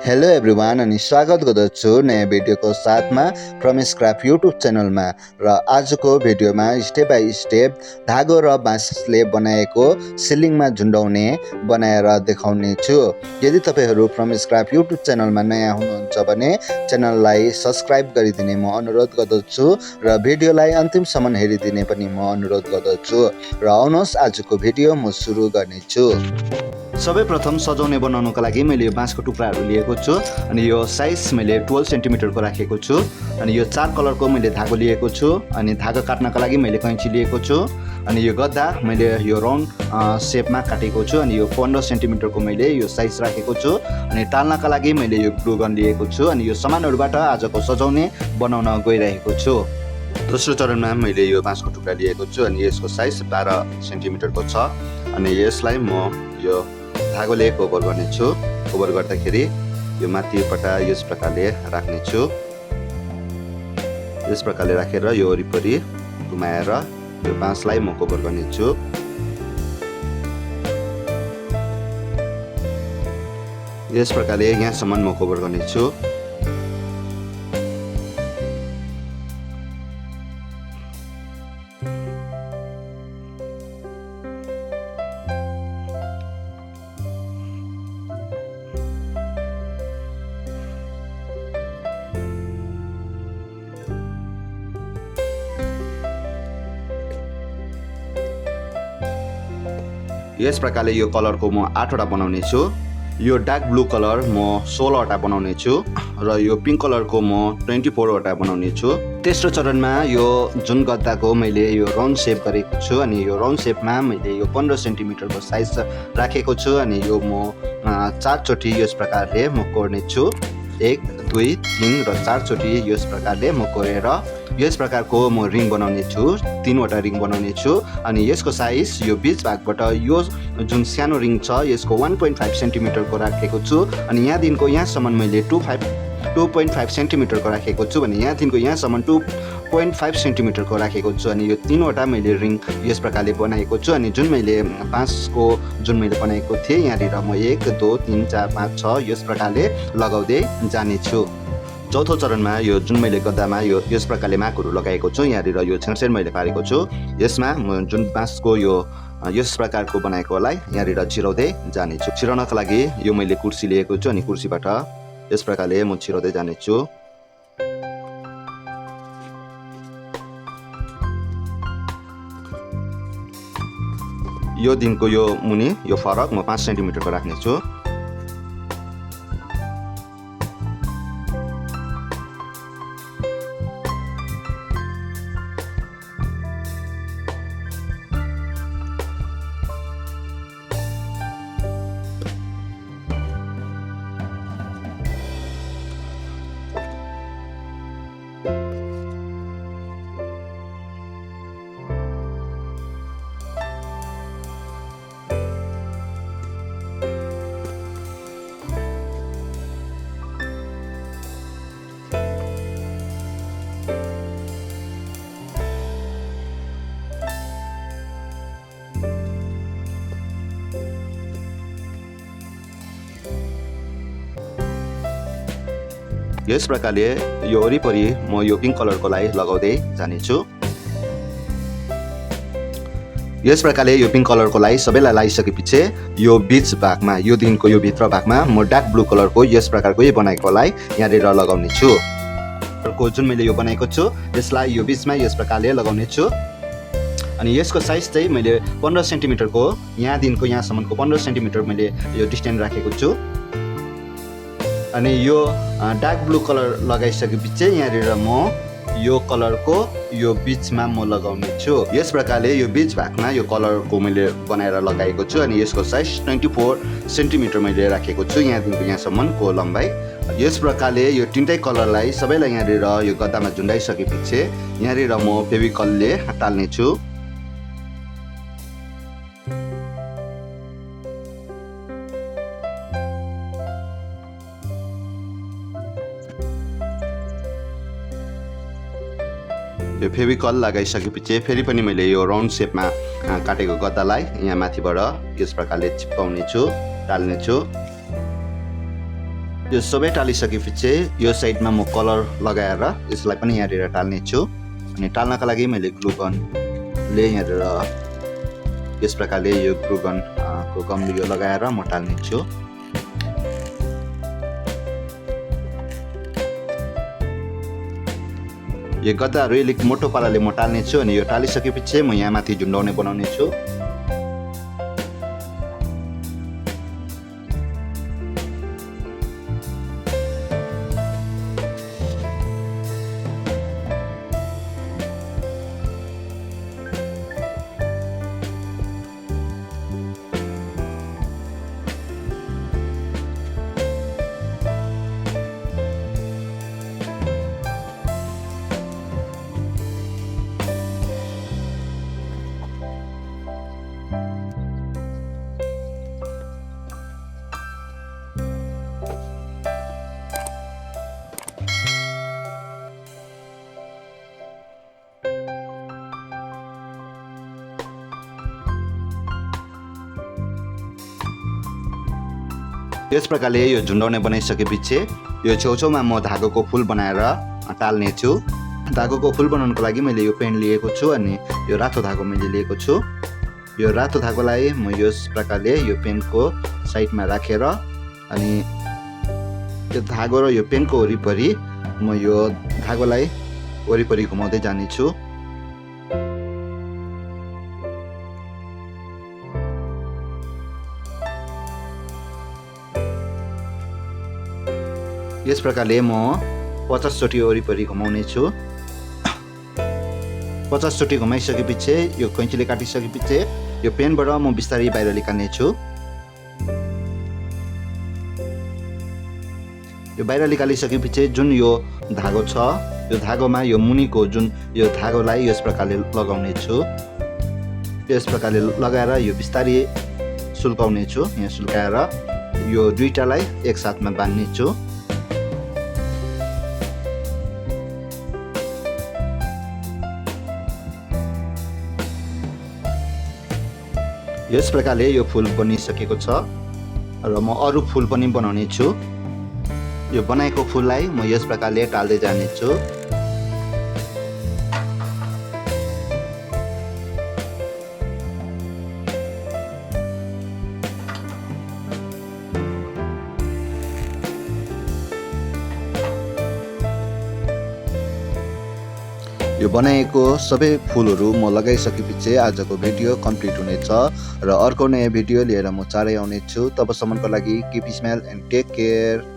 Hello everyone अनि स्वागत गर्दछु नयाँ भिडियोको साथमा प्रमेश क्राफ्ट युट्युब च्यानलमा। र आजको भिडियोमा स्टेप बाई स्टेप धागो र बाँसले बनाएको सिलिङमा झुन्डाउने बनाएर देखाउने छु। यदि तपाईहरू प्रमेश क्राफ्ट युट्युब च्यानलमा नयाँ हुनुहुन्छ भने च्यानललाई सब्स्क्राइब गरिदिने म अनुरोध गर्दछु र भिडियोलाई अन्तिमसम्म हेरिदिने पनि म अनुरोध गर्दछु। र आउनुहोस् आजको भिडियो म सुरु गर्नेछु। सर्वप्रथम सजाउने बनाउनको लागि मैले यो बाँसको टुक्राहरू लिएको छु अनि यो साइज मैले 12 सेन्टिमिटरको राखेको छु। अनि यो 4 कलरको मैले धागो लिएको छु अनि धागो काट्नको लागि मैले कैँची लिएको छु। अनि यो गद्दा मैले यो राउन्ड सेपमा काटेको छु अनि यो 15 सेन्टिमिटरको मैले यो साइज राखेको छु। अनि टाल्नका लागि मैले यो ग्लु गन लिएको छु अनि यो सामानहरूबाट आजको सजाउने बनाउन गइरहेको छु। दोस्रो चरणमा मैले यो बाँसको टुक्रा लिएको छु अनि यसको साइज 12 सेन्टिमिटरको छ। अनि यसलाई म यो धागोले कभर गर्नेछु। कभर गर्दाखेरि यो माथिपट्टा यस प्रकारले राख्नेछु। यस प्रकारले राखेर यो वरिपरि घुमाएर यो बाँसलाई म कभर गर्नेछु। यस प्रकारले यहाँसम्म म कभर गर्नेछु। यस प्रकारले यो कलरको म 8 वटा बनाउने छु। यो डार्क ब्लू कलर म 16 वटा बनाउने छु र यो पिङ्क कलरको म 24 वटा बनाउने छु। तेस्रो चरणमा यो जुन गद्दाको मैले यो राउन्ड सेप गरेको छु अनि यो राउन्ड सेपमा मैले यो 15 सेन्टिमिटरको साइज राखेको छु अनि यो म 4 चोटि यस प्रकारले म कोर्ने छु। 1 2 3 र 4 चोटि यस प्रकारले म कोरेर यस प्रकारको म रिङ बनाउने छु। 3 वटा रिङ बनाउने छु अनि यसको साइज यो बीच भागबाट यो जुन सानो रिङ छ यसको 1.5 सेन्टिमिटरको राखेको छु अनि यहाँदेखिको यहाँसम्म मैले 2.5 सेन्टिमिटरको राखेको छु भने यहाँदेखिको यहाँसम्म 2.5 सेन्टिमिटरको राखेको छु। अनि यो 3 वटा मैले रिङ यस प्रकारले बनाएको छु अनि जुन मैले बाँसको जुन मैले बनाएको थिएँ यहाँनिर म 1 2 3 4 5 6 यस प्रकारले लगाउँदै जानेछु। चौथो चरणमा यो जुन मैले गद्दामा यो यस प्रकारले माकहरू लगाएको छु यहाँनिर यो छेडछेड मैले पारेको छु। यसमा म जुन बाँसको यो यस प्रकारको बनाएकोलाई यहाँनिर छिराउँदै जानेछु। छिराउनका लागि यो मैले कुर्सी लिएको छु अनि कुर्सीबाट यस प्रकारले म छिराउँदै जानेछु। यो दिनको यो मुनि यो फरक म 5 सेन्टिमिटरको राख्नेछु। यस प्रकारले यो वरिपरि म यो पिङ्क कलरको लाई लगाउँदै जानेछु। यस प्रकारले यो पिङ्क कलरको लाई सबैलाई लगाइसकेपछि यो बीच भागमा यो दिनको यो भित्र भागमा म डार्क ब्लू कलरको यस प्रकारको बनाएको लाई यहाँनिर लगाउने छु। जुन मैले यो बनाएको छु यसलाई यो बीचमा यस प्रकारले लगाउने छु। अनि यसको साइज चाहिँ मैले 15 सेन्टिमिटरको यहाँदेखिको यहाँसम्मको 15 सेन्टिमिटर मैले यो डिस्टेन्स राखेको छु। अनि यो डार्क ब्लू कलर लगाइसकेपछि यहाँनिर म यो कलरको यो बीचमा म लगाउने छु। यस प्रकारले यो बीच भागमा यो कलरको मैले बनाएर लगाएको छु अनि यसको साइज 24 सेन्टिमिटर मैले राखेको छु यहाँदेखिको यहाँसम्मको लम्बाइ। यस प्रकारले यो तिनटै कलरलाई सबैलाई यहाँनिर यो गद्दामा झुन्डाइसकेपछि यहाँनिर म फेभिकलले टाल्ने छु। यो फेभिकल लगाइसकेपछि फेरि पनि मैले यो राउन्ड सेपमा काटेको गद्दालाई यहाँ माथिबाट यस प्रकारले चिप्काउने छु, टाल्ने छु। यो सबै टालिसकेपछि यो साइडमा म कलर लगाएर यसलाई पनि यहाँनिर टाल्नेछु। अनि टाल्नका लागि मैले ग्लु गनले यहाँनिर यस प्रकारले यो ग्लु गनको गम यो लगाएर म टाल्नेछु। यो गद्दाहरू अलिक मोटो पाराले म टाल्नेछु अनि यो टालिसकेपछि म यहाँ माथि झुन्डाउने बनाउनेछु। यस प्रकारले यो झुन्डाउने बनाइसकेपछि यो छेउछाउमा म धागोको फुल बनाएर टाल्नेछु। धागोको फुल बनाउनको लागि मैले यो पेन लिएको छु अनि यो रातो धागो मैले लिएको छु। यो रातो धागोलाई म यस प्रकारले यो पेनको साइडमा राखेर अनि यो धागो र यो पेनको वरिपरि म यो धागोलाई वरिपरि घुमाउँदै जानेछु। यस प्रकारले म 50 चोटि वरिपरि घुमाउने छु। 50 चोटि घुमाइसकेपछि यो कैँचीले काटिसकेपछि यो पेनबाट म बिस्तारै बाहिर निकाल्ने छु। यो बाहिर निकालिसकेपछि जुन यो धागो छ यो धागोमा यो मुनिको जुन यो धागोलाई यस प्रकारले लगाउने छु। यस प्रकारले लगाएर यो बिस्तारै सुल्काउने छु। यहाँ सुल्काएर यो दुईटालाई एकसाथमा बान्ने छु। यस प्रकारले यो फुल बनिसकेको छ र म अरू फुल पनि बनाउने छु। यो बनाएको फुललाई म यस प्रकारले टाल्दै जानेछु। यो बनाएको सबै फुलहरू म लगाइसकेपछि आजको भिडियो कम्प्लिट हुनेछ र अर्को नयाँ भिडियो लिएर म चाँडै आउनेछु। तबसम्मको लागि keep smile and take care.